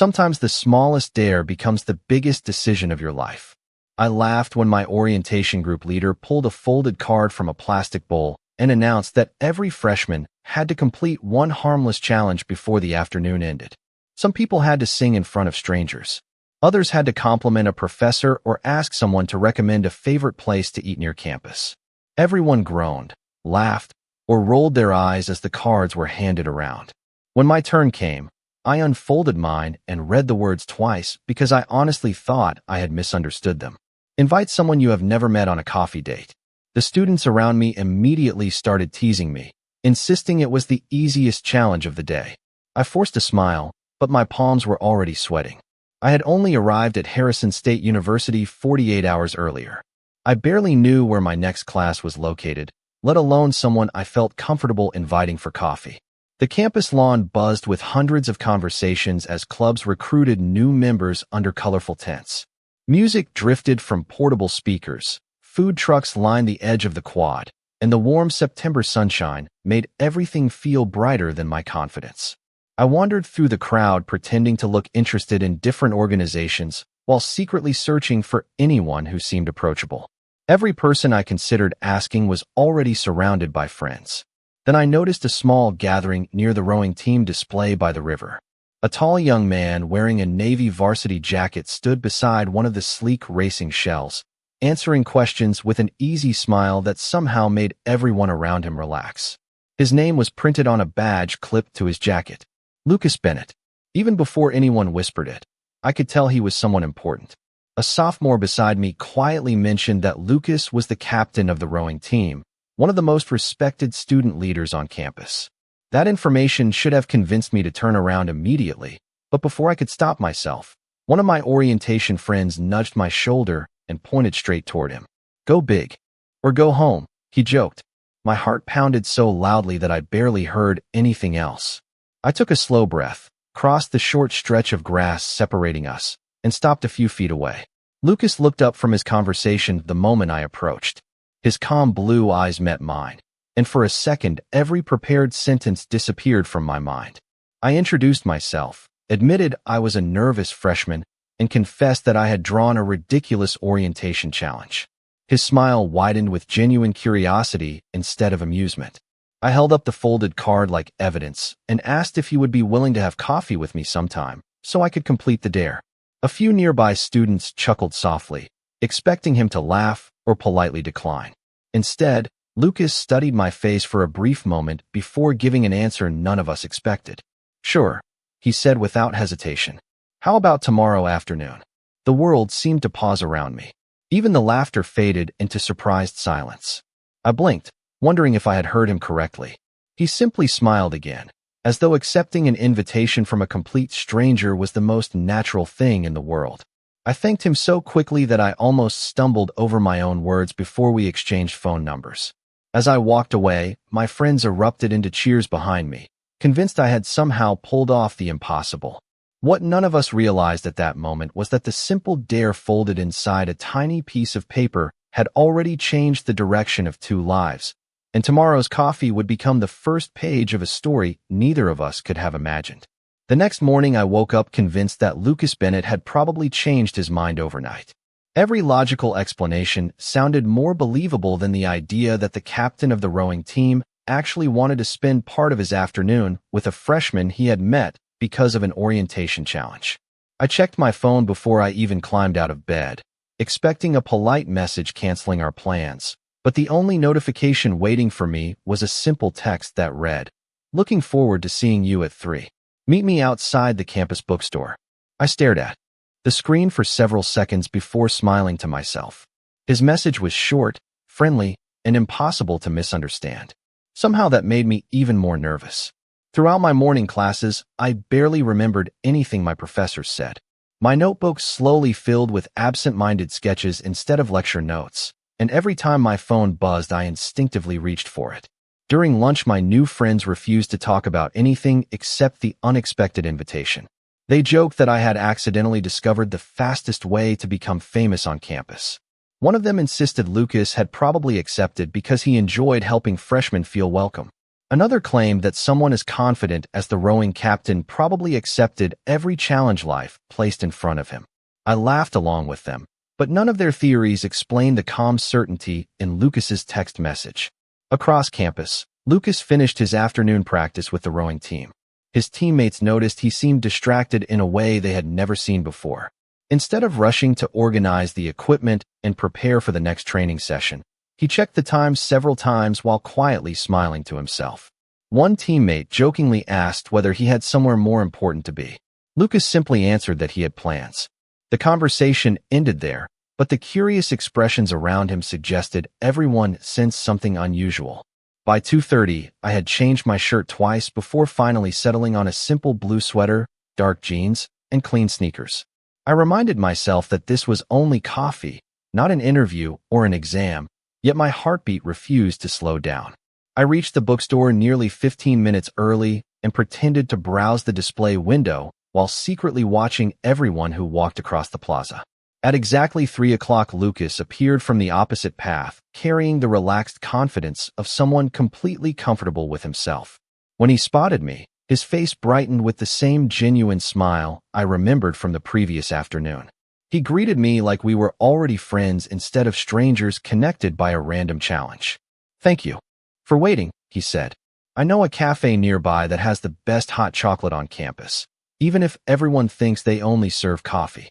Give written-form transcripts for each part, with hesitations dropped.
Sometimes the smallest dare becomes the biggest decision of your life. I laughed when my orientation group leader pulled a folded card from a plastic bowl and announced that every freshman had to complete one harmless challenge before the afternoon ended. Some people had to sing in front of strangers. Others had to compliment a professor or ask someone to recommend a favorite place to eat near campus. Everyone groaned, laughed, or rolled their eyes as the cards were handed around. When my turn came, I unfolded mine and read the words twice because I honestly thought I had misunderstood them. Invite someone you have never met on a coffee date. The students around me immediately started teasing me, insisting it was the easiest challenge of the day. I forced a smile, but my palms were already sweating. I had only arrived at Harrison State University 48 hours earlier. I barely knew where my next class was located, let alone someone I felt comfortable inviting for coffee. The campus lawn buzzed with hundreds of conversations as clubs recruited new members under colorful tents. Music drifted from portable speakers, food trucks lined the edge of the quad, and the warm September sunshine made everything feel brighter than my confidence. I wandered through the crowd pretending to look interested in different organizations while secretly searching for anyone who seemed approachable. Every person I considered asking was already surrounded by friends. Then I noticed a small gathering near the rowing team display by the river. A tall young man wearing a Navy varsity jacket stood beside one of the sleek racing shells, answering questions with an easy smile that somehow made everyone around him relax. His name was printed on a badge clipped to his jacket. Lucas Bennett. Even before anyone whispered it, I could tell he was someone important. A sophomore beside me quietly mentioned that Lucas was the captain of the rowing team, one of the most respected student leaders on campus. That information should have convinced me to turn around immediately, but before I could stop myself, one of my orientation friends nudged my shoulder and pointed straight toward him. "Go big, or go home," he joked. My heart pounded so loudly that I barely heard anything else. I took a slow breath, crossed the short stretch of grass separating us, and stopped a few feet away. Lucas looked up from his conversation the moment I approached. His calm blue eyes met mine, and for a second every prepared sentence disappeared from my mind. I introduced myself, admitted I was a nervous freshman, and confessed that I had drawn a ridiculous orientation challenge. His smile widened with genuine curiosity instead of amusement. I held up the folded card like evidence and asked if he would be willing to have coffee with me sometime so I could complete the dare. A few nearby students chuckled softly, expecting him to laugh or politely decline. Instead, Lucas studied my face for a brief moment before giving an answer none of us expected. "Sure," he said without hesitation. "How about tomorrow afternoon?" The world seemed to pause around me. Even the laughter faded into surprised silence. I blinked, wondering if I had heard him correctly. He simply smiled again, as though accepting an invitation from a complete stranger was the most natural thing in the world. I thanked him so quickly that I almost stumbled over my own words before we exchanged phone numbers. As I walked away, my friends erupted into cheers behind me, convinced I had somehow pulled off the impossible. What none of us realized at that moment was that the simple dare folded inside a tiny piece of paper had already changed the direction of 2 lives, and tomorrow's coffee would become the first page of a story neither of us could have imagined. The next morning I woke up convinced that Lucas Bennett had probably changed his mind overnight. Every logical explanation sounded more believable than the idea that the captain of the rowing team actually wanted to spend part of his afternoon with a freshman he had met because of an orientation challenge. I checked my phone before I even climbed out of bed, expecting a polite message canceling our plans, but the only notification waiting for me was a simple text that read, "Looking forward to seeing you at 3. Meet me outside the campus bookstore." I stared at the screen for several seconds before smiling to myself. His message was short, friendly, and impossible to misunderstand. Somehow that made me even more nervous. Throughout my morning classes, I barely remembered anything my professors said. My notebook slowly filled with absent-minded sketches instead of lecture notes, and every time my phone buzzed, I instinctively reached for it. During lunch, my new friends refused to talk about anything except the unexpected invitation. They joked that I had accidentally discovered the fastest way to become famous on campus. One of them insisted Lucas had probably accepted because he enjoyed helping freshmen feel welcome. Another claimed that someone as confident as the rowing captain probably accepted every challenge life placed in front of him. I laughed along with them, but none of their theories explained the calm certainty in Lucas's text message. Across campus, Lucas finished his afternoon practice with the rowing team. His teammates noticed he seemed distracted in a way they had never seen before. Instead of rushing to organize the equipment and prepare for the next training session, he checked the time several times while quietly smiling to himself. One teammate jokingly asked whether he had somewhere more important to be. Lucas simply answered that he had plans. The conversation ended there, but the curious expressions around him suggested everyone sensed something unusual. By 2:30, I had changed my shirt twice before finally settling on a simple blue sweater, dark jeans, and clean sneakers. I reminded myself that this was only coffee, not an interview or an exam, yet my heartbeat refused to slow down. I reached the bookstore nearly 15 minutes early and pretended to browse the display window while secretly watching everyone who walked across the plaza. At exactly 3 o'clock, Lucas appeared from the opposite path, carrying the relaxed confidence of someone completely comfortable with himself. When he spotted me, his face brightened with the same genuine smile I remembered from the previous afternoon. He greeted me like we were already friends instead of strangers connected by a random challenge. "Thank you for waiting," he said. "I know a cafe nearby that has the best hot chocolate on campus, even if everyone thinks they only serve coffee."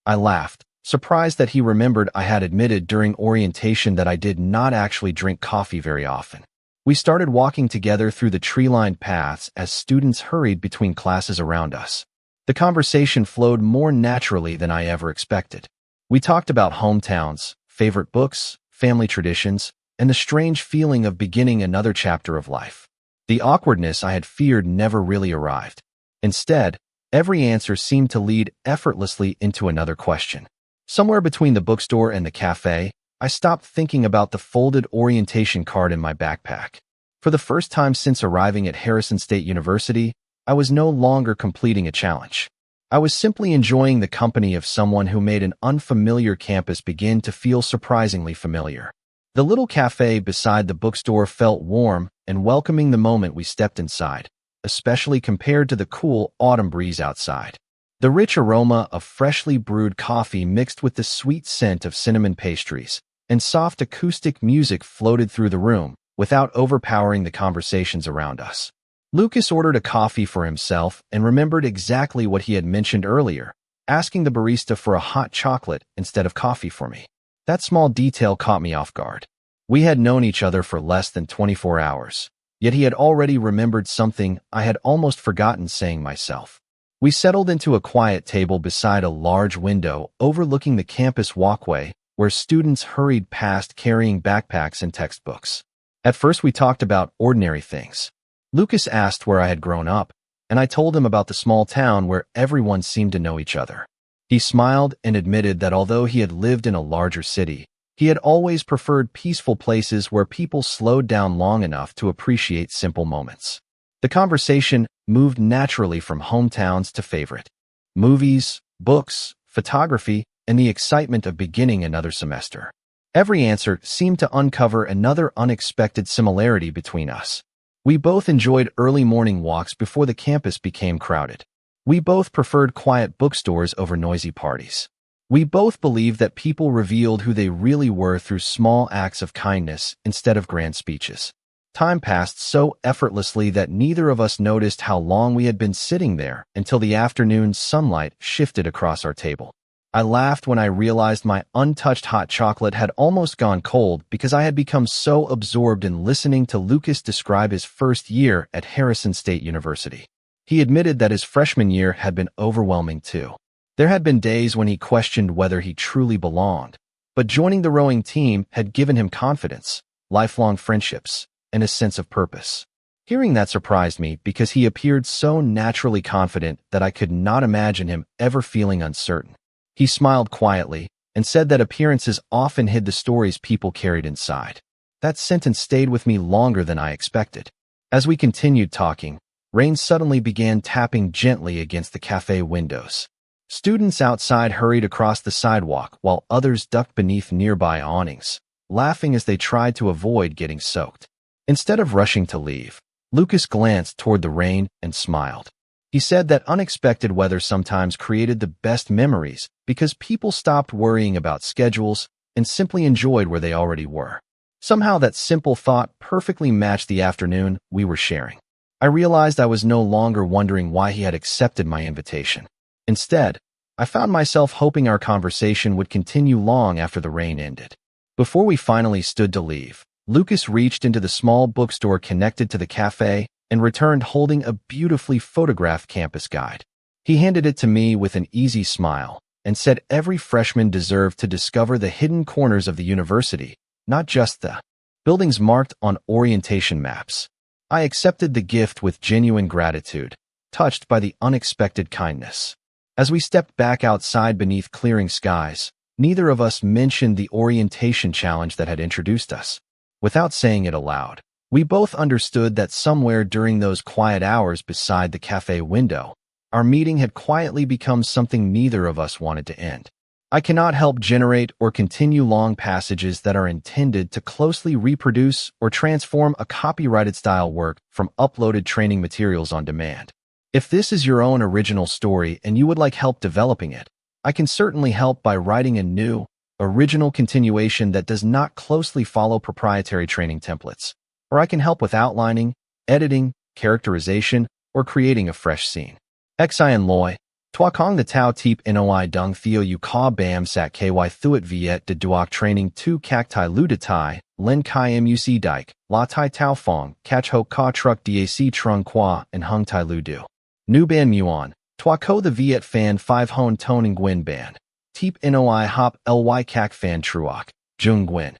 I laughed, surprised that he remembered I had admitted during orientation that I did not actually drink coffee very often. We started walking together through the tree-lined paths as students hurried between classes around us. The conversation flowed more naturally than I ever expected. We talked about hometowns, favorite books, family traditions, and the strange feeling of beginning another chapter of life. The awkwardness I had feared never really arrived. Instead, every answer seemed to lead effortlessly into another question. Somewhere between the bookstore and the cafe, I stopped thinking about the folded orientation card in my backpack. For the first time since arriving at Harrison State University, I was no longer completing a challenge. I was simply enjoying the company of someone who made an unfamiliar campus begin to feel surprisingly familiar. The little cafe beside the bookstore felt warm and welcoming the moment we stepped inside, especially compared to the cool autumn breeze outside. The rich aroma of freshly brewed coffee mixed with the sweet scent of cinnamon pastries, and soft acoustic music floated through the room without overpowering the conversations around us. Lucas ordered a coffee for himself and remembered exactly what he had mentioned earlier, asking the barista for a hot chocolate instead of coffee for me. That small detail caught me off guard. We had known each other for less than 24 hours, yet he had already remembered something I had almost forgotten saying myself. We settled into a quiet table beside a large window overlooking the campus walkway where students hurried past carrying backpacks and textbooks. At first we talked about ordinary things. Lucas asked where I had grown up, and I told him about the small town where everyone seemed to know each other. He smiled and admitted that although he had lived in a larger city, he had always preferred peaceful places where people slowed down long enough to appreciate simple moments. The conversation moved naturally from hometowns to favorite movies, books, photography, and the excitement of beginning another semester. Every answer seemed to uncover another unexpected similarity between us. We both enjoyed early morning walks before the campus became crowded. We both preferred quiet bookstores over noisy parties. We both believed that people revealed who they really were through small acts of kindness instead of grand speeches. Time passed so effortlessly that neither of us noticed how long we had been sitting there until the afternoon sunlight shifted across our table. I laughed when I realized my untouched hot chocolate had almost gone cold because I had become so absorbed in listening to Lucas describe his first year at Harrison State University. He admitted that his freshman year had been overwhelming too. There had been days when he questioned whether he truly belonged, but joining the rowing team had given him confidence, lifelong friendships, and a sense of purpose. Hearing that surprised me because he appeared so naturally confident that I could not imagine him ever feeling uncertain. He smiled quietly and said that appearances often hid the stories people carried inside. That sentence stayed with me longer than I expected. As we continued talking, rain suddenly began tapping gently against the cafe windows. Students outside hurried across the sidewalk while others ducked beneath nearby awnings, laughing as they tried to avoid getting soaked. Instead of rushing to leave, Lucas glanced toward the rain and smiled. He said that unexpected weather sometimes created the best memories because people stopped worrying about schedules and simply enjoyed where they already were. Somehow that simple thought perfectly matched the afternoon we were sharing. I realized I was no longer wondering why he had accepted my invitation. Instead, I found myself hoping our conversation would continue long after the rain ended. Before we finally stood to leave, Lucas reached into the small bookstore connected to the cafe and returned holding a beautifully photographed campus guide. He handed it to me with an easy smile and said every freshman deserved to discover the hidden corners of the university, not just the buildings marked on orientation maps. I accepted the gift with genuine gratitude, touched by the unexpected kindness. As we stepped back outside beneath clearing skies, neither of us mentioned the orientation challenge that had introduced us. Without saying it aloud, we both understood that somewhere during those quiet hours beside the cafe window, our meeting had quietly become something neither of us wanted to end. I cannot help generate or continue long passages that are intended to closely reproduce or transform a copyrighted style work from uploaded training materials on demand. If this is your own original story and you would like help developing it, I can certainly help by writing a new, original continuation that does not closely follow proprietary training templates. Or I can help with outlining, editing, characterization, or creating a fresh scene. Xian Loi, Toi Kong the Tao Teep Noi Dung Theo U Ka Bam Sat Ky Thuet Viet de Duoc Training Tu Kak Tai Lu De Tai, Len Kai Muc Dike, La Tai Tao Fong, Kach Ho Ka Truck Dac Trung Qua, and Hung Tai Lu Du. Nu Ban Muon, Toi Ko the Viet Fan 5 Hon Ton Nguyen Ban. Teep Noi Hop Ly Kak Fan Truoc, Jung Nguyen.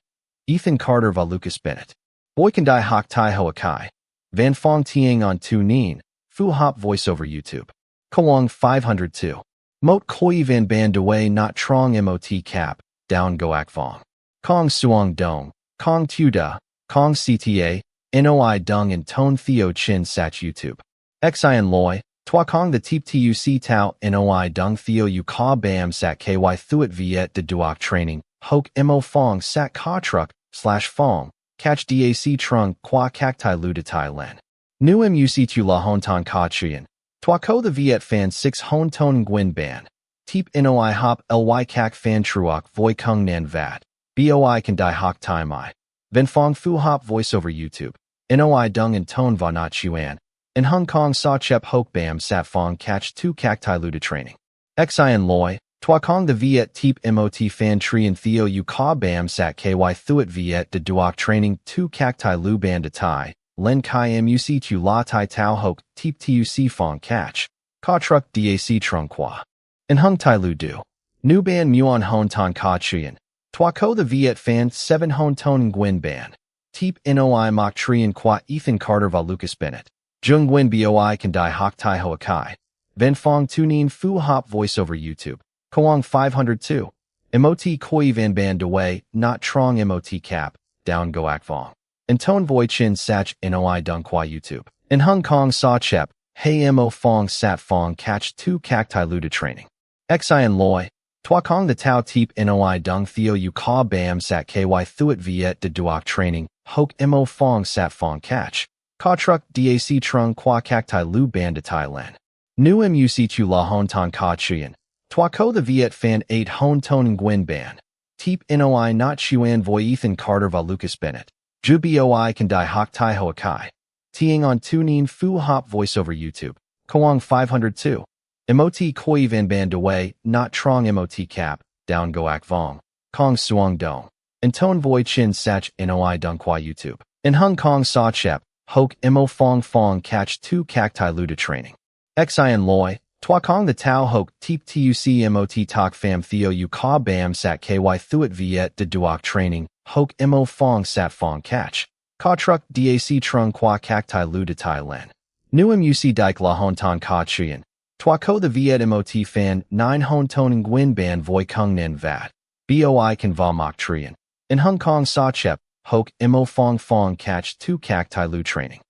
Ethan Carter Va Lucas Bennett. Boykandai Hok Tai Hoa Kai. Van Fong Tiang on Tu Nien, Fu Hop voiceover YouTube. Kawang 502. Mot Koi Van Ban Dewey Not Trong Mot Cap, Down Goak Vong. Kong Suong Dong, Kong Tu Da, Kong CTA, Noi Dung and Tone Theo Chin Sach YouTube. Xian Loi, Toi Kong the Teep Tuc Tao Noi Dung Theo U Ka Bam Sat Ky Thuet Viet de Duoc Training, Hok Mo Fong Sat Ka Truck, /Fong. Catch Dac Trung Qua Kak Tai Lu De Tai Len. Nu Muc Tu La Hon Ton Ka Chien. Toi Ko the Viet Fan 6 Hon Ton Nguyen Ban. Teep Noi Hop Ly Kak Fan Truoc Voi Kung Nan Vat. Boi Can Dai Hok Tai Mai. Van Fong Fu Hop voiceover YouTube. Noi Dung and Tone Va Not Chuan. In Hong Kong Sa Chep Hok Bam Sat Fong Catch Tu Kak Tai Lu De Training. Xian Loi. Toi Kong the Viet Teep Mot Fan Tri and Theo U Ka Bam Sat Ky Thuet Viet de Duoc Training Tu Kak Tai Lu Ban De Tai, Len Kai Muc Tu La Tai Tao Hok Teep Tuc Fong Catch, Ka Truck Dac Trung Qua. In Hung Tai Lu Du. Nu Ban Muon Hon Ton Ka Chien. Toi Ko the Viet Fan 7 Hon Ton Nguyen Ban. Teep Noi Mok Trian Qua Ethan Carter Va Lucas Bennett. Jung Nguyen Boi Can Dai Hok Tai Hoa Kai. Van Fong Tu Nien Fu Hop voiceover YouTube. Kawang 502. Mot Koi Van Ban Dewey, Not Trong Mot Cap, Down Goak Vong. And Tone Voi Chin Sach Noi Dung Qua YouTube. In Hong Kong Sa Chep, Hey Mo Fong Sat Fong Catch Tu Kak Tai Lu De Training. Xian Loi, Toi Kong the Tao Teep Noi Dung Theo U Ka Bam Sat Ky Thuet Viet de Duoc Training, Hok Mo Fong Sat Fong Catch, Ka Truck Dac Trung Qua Kak Tai Lu Ban De Tai Len. Nu Muc Tu La Hon Ton Ka Chien. Toi Ko the Viet Fan 8 Hon Ton Nguyen Ban. Teep Noi Not Chuan Voi Ethan Carter Va Lucas Bennett. Ju Boi Can Dai Hok Tai Hoa Kai. Tiang on Tu Nien Fu Hop voiceover YouTube. Kawang 502. Mot Koi Van Ban Dewey, Not Trong Mot Cap, Down Goak Vong. Kong Suong Dong. And Tone Voi Chin Sach Noi Dung Qua YouTube. In Hong Kong Sa Chep, Hok Mo Fong Fong Catch Tu Kak Tai Lu De Training. Xian Loi, Toi Kong the Tao Hok Teep Tuc Mot Tok Fam Theo U Ka Bam Sat Ky Thuet Viet de Duoc Training, Hok Mo Fong Sat Fong Catch, Ka Truck Dac Trung Qua Kak Tai Lu De Tai Len. Nu Muc Dike La Hon Ton Ka Chien. Toi Ko the Viet Mot Fan 9 Hon Ton Nguyen Ban Voi Kung Nan Vat. Boi Can Va Mok Trian. In Hong Kong Sa Chep, Hok Mo Fong Fong Catch Tu Kak Tai Lu Training.